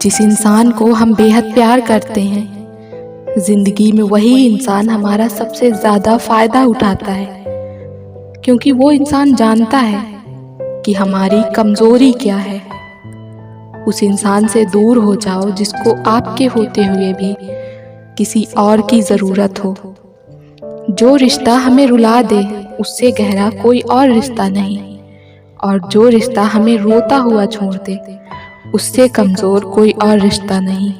जिस इंसान को हम बेहद प्यार करते हैं, जिंदगी में वही इंसान हमारा सबसे ज़्यादा फ़ायदा उठाता है, क्योंकि वो इंसान जानता है कि हमारी कमज़ोरी क्या है। उस इंसान से दूर हो जाओ जिसको आपके होते हुए भी किसी और की ज़रूरत हो। जो रिश्ता हमें रुला दे उससे गहरा कोई और रिश्ता नहीं, और जो रिश्ता हमें रोता हुआ छोड़ दे उससे कमज़ोर कोई और रिश्ता नहीं।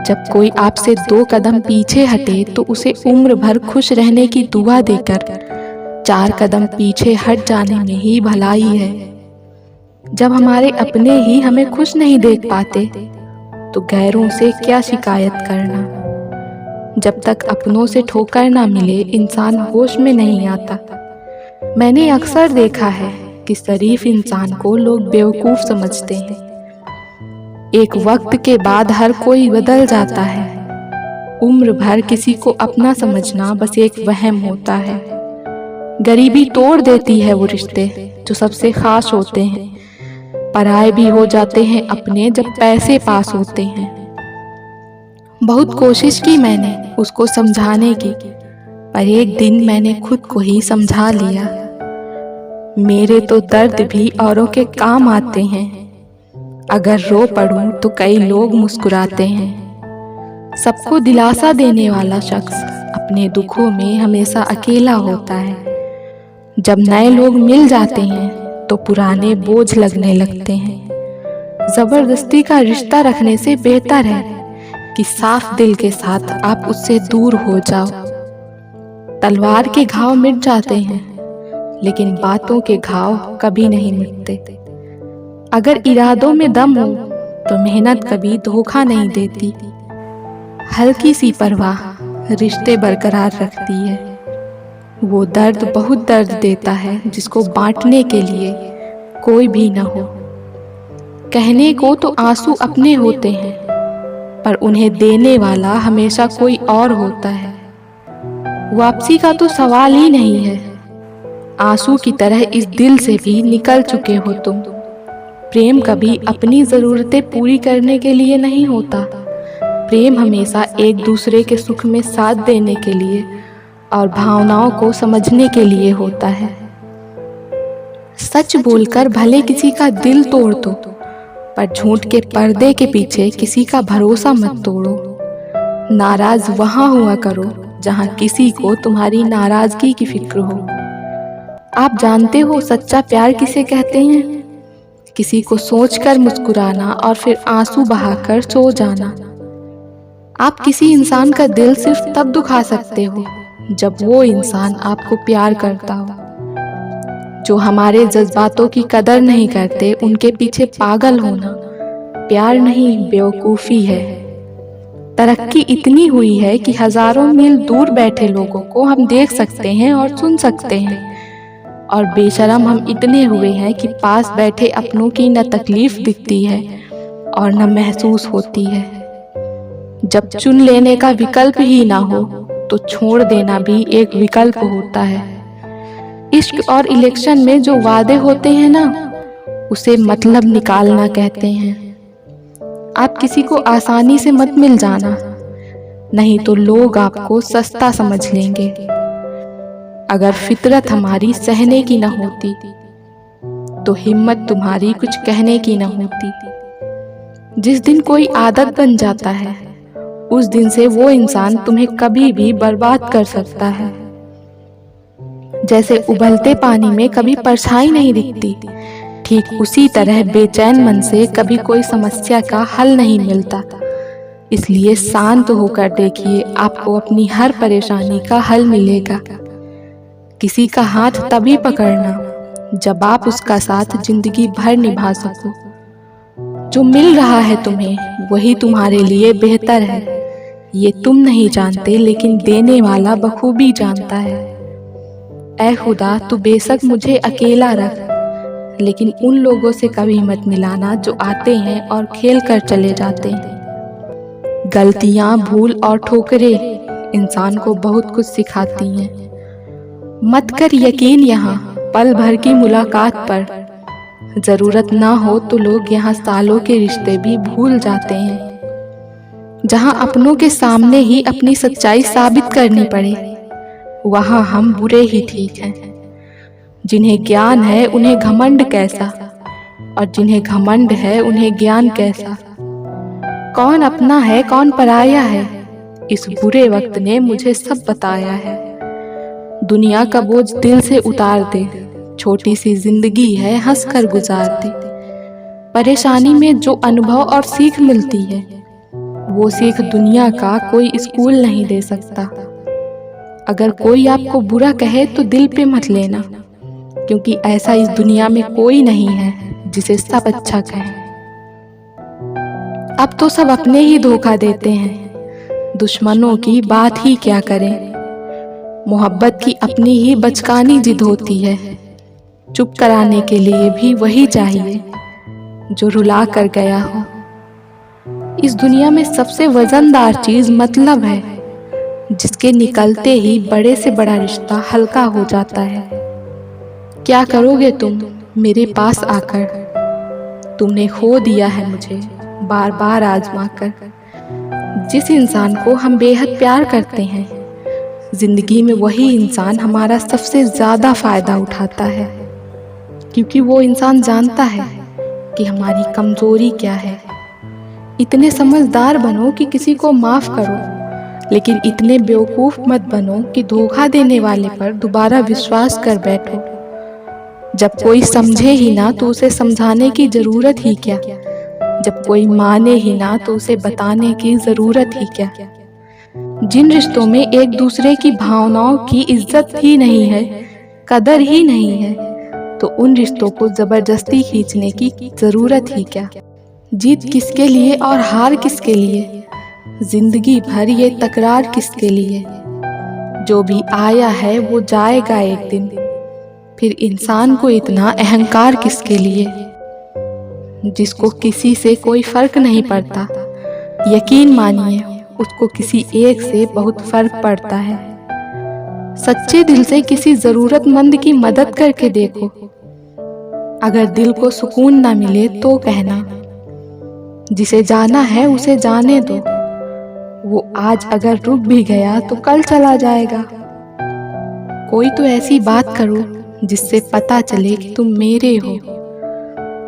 जब कोई आपसे 2 कदम पीछे हटे तो उसे उम्र भर खुश रहने की दुआ देकर 4 कदम पीछे हट जाने में ही भलाई है। जब हमारे अपने ही हमें खुश नहीं देख पाते तो गैरों से क्या शिकायत करना। जब तक अपनों से ठोकर ना मिले इंसान होश में नहीं आता। मैंने अक्सर देखा है कि शरीफ इंसान को लोग बेवकूफ़ समझते हैं। एक वक्त के बाद हर कोई बदल जाता है। उम्र भर किसी को अपना समझना बस एक वहम होता है। गरीबी तोड़ देती है वो रिश्ते जो सबसे खास होते हैं। पराए भी हो जाते हैं अपने जब पैसे पास होते हैं। बहुत कोशिश की मैंने उसको समझाने की, पर एक दिन मैंने खुद को ही समझा लिया। मेरे तो दर्द भी औरों के काम आते हैं। अगर रो पड़ूं तो कई लोग मुस्कुराते हैं। सबको दिलासा देने वाला शख्स अपने दुखों में हमेशा अकेला होता है। जब नए लोग मिल जाते हैं तो पुराने बोझ लगने लगते हैं। जबरदस्ती का रिश्ता रखने से बेहतर है कि साफ दिल के साथ आप उससे दूर हो जाओ। तलवार के घाव मिट जाते हैं, लेकिन बातों के घाव कभी नहीं मिटते। अगर इरादों में दम हो तो मेहनत कभी धोखा नहीं देती। हल्की सी परवाह रिश्ते बरकरार रखती है। वो दर्द बहुत दर्द देता है जिसको बांटने के लिए कोई भी न हो। कहने को तो आंसू अपने होते हैं, पर उन्हें देने वाला हमेशा कोई और होता है। वापसी का तो सवाल ही नहीं है। आंसू की तरह इस दिल से भी निकल चुके हो तुम। प्रेम कभी अपनी ज़रूरतें पूरी करने के लिए नहीं होता। प्रेम हमेशा एक दूसरे के सुख में साथ देने के लिए और भावनाओं को समझने के लिए होता है। सच बोलकर भले किसी का दिल तोड़ दो, पर झूठ के पर्दे के पीछे किसी का भरोसा मत तोड़ो। नाराज वहाँ हुआ करो जहाँ किसी को तुम्हारी नाराजगी की फिक्र हो। आप जानते हो सच्चा प्यार किसे कहते हैं? किसी को सोचकर मुस्कुराना और फिर आंसू बहाकर सो जाना। आप किसी इंसान का दिल सिर्फ तब दुखा सकते हो जब वो इंसान आपको प्यार करता हो। जो हमारे जज्बातों की कदर नहीं करते उनके पीछे पागल होना प्यार नहीं बेवकूफ़ी है। तरक्की इतनी हुई है कि हजारों मील दूर बैठे लोगों को हम देख सकते हैं और सुन सकते हैं, और बेशरम हम इतने हुए हैं कि पास बैठे अपनों की न तकलीफ दिखती है और न महसूस होती है। जब चुन लेने का विकल्प ही ना हो तो छोड़ देना भी एक विकल्प होता है। इश्क और इलेक्शन में जो वादे होते हैं ना, उसे मतलब निकालना कहते हैं। आप किसी को आसानी से मत मिल जाना, नहीं तो लोग आपको सस्ता समझ लेंगे। अगर फितरत हमारी सहने की न होती तो हिम्मत तुम्हारी कुछ कहने की न होती। जिस दिन कोई आदत बन जाता है उस दिन से वो इंसान तुम्हें कभी भी बर्बाद कर सकता है। जैसे उबलते पानी में कभी परछाई नहीं दिखती, ठीक उसी तरह बेचैन मन से कभी कोई समस्या का हल नहीं मिलता। इसलिए शांत होकर देखिए, आपको अपनी हर परेशानी का हल मिलेगा। किसी का हाथ तभी पकड़ना जब आप उसका साथ जिंदगी भर निभा सको। जो मिल रहा है तुम्हें वही तुम्हारे लिए बेहतर है। ये तुम नहीं जानते, लेकिन देने वाला बखूबी जानता है। ऐ खुदा, तू बेशक मुझे अकेला रख, लेकिन उन लोगों से कभी मत मिलाना जो आते हैं और खेल कर चले जाते हैं। गलतियां, भूल और ठोकरें इंसान को बहुत कुछ सिखाती हैं। मत कर यकीन यहाँ पल भर की मुलाकात पर, जरूरत ना हो तो लोग यहाँ सालों के रिश्ते भी भूल जाते हैं। जहाँ अपनों के सामने ही अपनी सच्चाई साबित करनी पड़े, वहाँ हम बुरे ही ठीक हैं। जिन्हें ज्ञान है उन्हें घमंड कैसा, और जिन्हें घमंड है उन्हें ज्ञान कैसा। कौन अपना है कौन पराया है, इस बुरे वक्त ने मुझे सब बताया है। दुनिया का बोझ दिल से उतार दे, छोटी सी जिंदगी है हंस कर गुजार दे। परेशानी में जो अनुभव और सीख मिलती है, वो सीख दुनिया का कोई स्कूल नहीं दे सकता। अगर कोई आपको बुरा कहे तो दिल पे मत लेना, क्योंकि ऐसा इस दुनिया में कोई नहीं है जिसे सब अच्छा कहे। अब तो सब अपने ही धोखा देते हैं, दुश्मनों की बात ही क्या करें। मोहब्बत की अपनी ही बचकानी जिद होती है, चुप कराने के लिए भी वही चाहिए जो रुला कर गया हो। इस दुनिया में सबसे वजनदार चीज मतलब है, जिसके निकलते ही बड़े से बड़ा रिश्ता हल्का हो जाता है। क्या करोगे तुम मेरे पास आकर, तुमने खो दिया है मुझे बार बार आजमा कर। जिस इंसान को हम बेहद प्यार करते हैं, जिंदगी में वही इंसान हमारा सबसे ज्यादा फायदा उठाता है, क्योंकि वो इंसान जानता है कि हमारी कमजोरी क्या है। इतने समझदार बनो कि किसी को माफ करो, लेकिन इतने बेवकूफ मत बनो कि धोखा देने वाले पर दोबारा विश्वास कर बैठो। जब कोई समझे ही ना तो उसे समझाने की जरूरत ही क्या, जब कोई माने ही ना तो उसे बताने की जरूरत ही क्या। जिन रिश्तों में एक दूसरे की भावनाओं की इज्जत ही नहीं है, कदर ही नहीं है, तो उन रिश्तों को जबरदस्ती खींचने की जरूरत ही क्या। जीत किसके लिए और हार किसके लिए, जिंदगी भर ये तकरार किसके लिए। जो भी आया है वो जाएगा एक दिन, फिर इंसान को इतना अहंकार किसके लिए। जिसको किसी से कोई फर्क नहीं पड़ता, यकीन मानिए उसको किसी एक से बहुत फर्क पड़ता है। सच्चे दिल से किसी जरूरतमंद की मदद करके देखो, अगर दिल को सुकून ना मिले तो कहना। जिसे जाना है उसे जाने दो, वो आज अगर रुक भी गया तो कल चला जाएगा। कोई तो ऐसी बात करो जिससे पता चले कि तुम मेरे हो।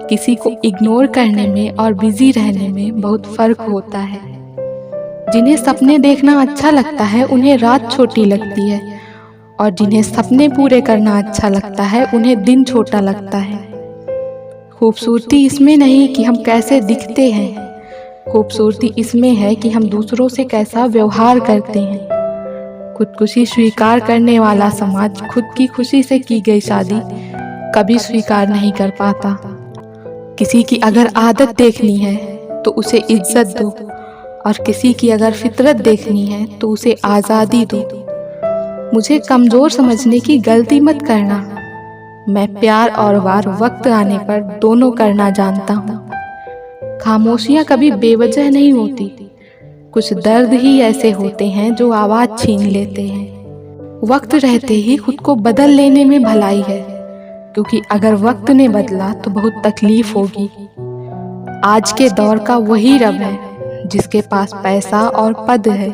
किसी को इग्नोर करने में और बिजी रहने में बहुत फर्क होता है। जिन्हें सपने देखना अच्छा लगता है उन्हें रात छोटी लगती है, और जिन्हें सपने पूरे करना अच्छा लगता है उन्हें दिन छोटा लगता है। खूबसूरती इसमें नहीं कि हम कैसे दिखते हैं, खूबसूरती इसमें है कि हम दूसरों से कैसा व्यवहार करते हैं। खुदकुशी स्वीकार करने वाला समाज खुद की खुशी से की गई शादी कभी स्वीकार नहीं कर पाता। किसी की अगर आदत देखनी है तो उसे इज्जत दो, और किसी की अगर फितरत देखनी है तो उसे आज़ादी दो। मुझे कमज़ोर समझने की गलती मत करना, मैं प्यार और वार वक्त आने पर दोनों करना जानता हूँ। खामोशियाँ कभी बेवजह नहीं होती, कुछ दर्द ही ऐसे होते हैं जो आवाज़ छीन लेते हैं। वक्त रहते ही खुद को बदल लेने में भलाई है, क्योंकि अगर वक्त ने बदला तो बहुत तकलीफ होगी। आज के दौर का वही रब है जिसके पास पैसा और पद है।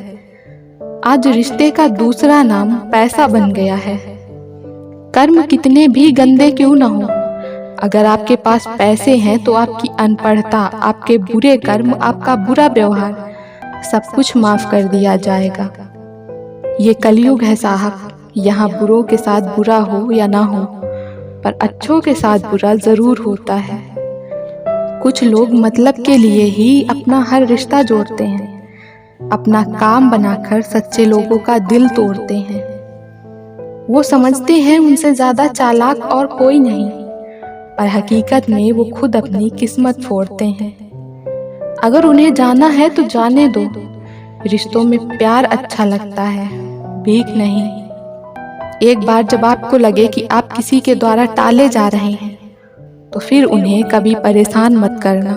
आज रिश्ते का दूसरा नाम पैसा बन गया है। कर्म कितने भी गंदे क्यों ना हो, अगर आपके पास पैसे हैं तो आपकी अनपढ़ता, आपके बुरे कर्म, आपका बुरा व्यवहार सब कुछ माफ कर दिया जाएगा। ये कलयुग है साहब, यहाँ बुरों के साथ बुरा हो या ना हो, पर अच्छों के साथ बुरा जरूर होता है। कुछ लोग मतलब के लिए ही अपना हर रिश्ता जोड़ते हैं, अपना काम बनाकर सच्चे लोगों का दिल तोड़ते हैं। वो समझते हैं उनसे ज्यादा चालाक और कोई नहीं, पर हकीकत में वो खुद अपनी किस्मत फोड़ते हैं। अगर उन्हें जाना है तो जाने दो, रिश्तों में प्यार अच्छा लगता है, भीख नहीं। एक बार जब आपको लगे कि आप किसी के द्वारा टाले जा रहे हैं, तो फिर उन्हें कभी परेशान मत करना।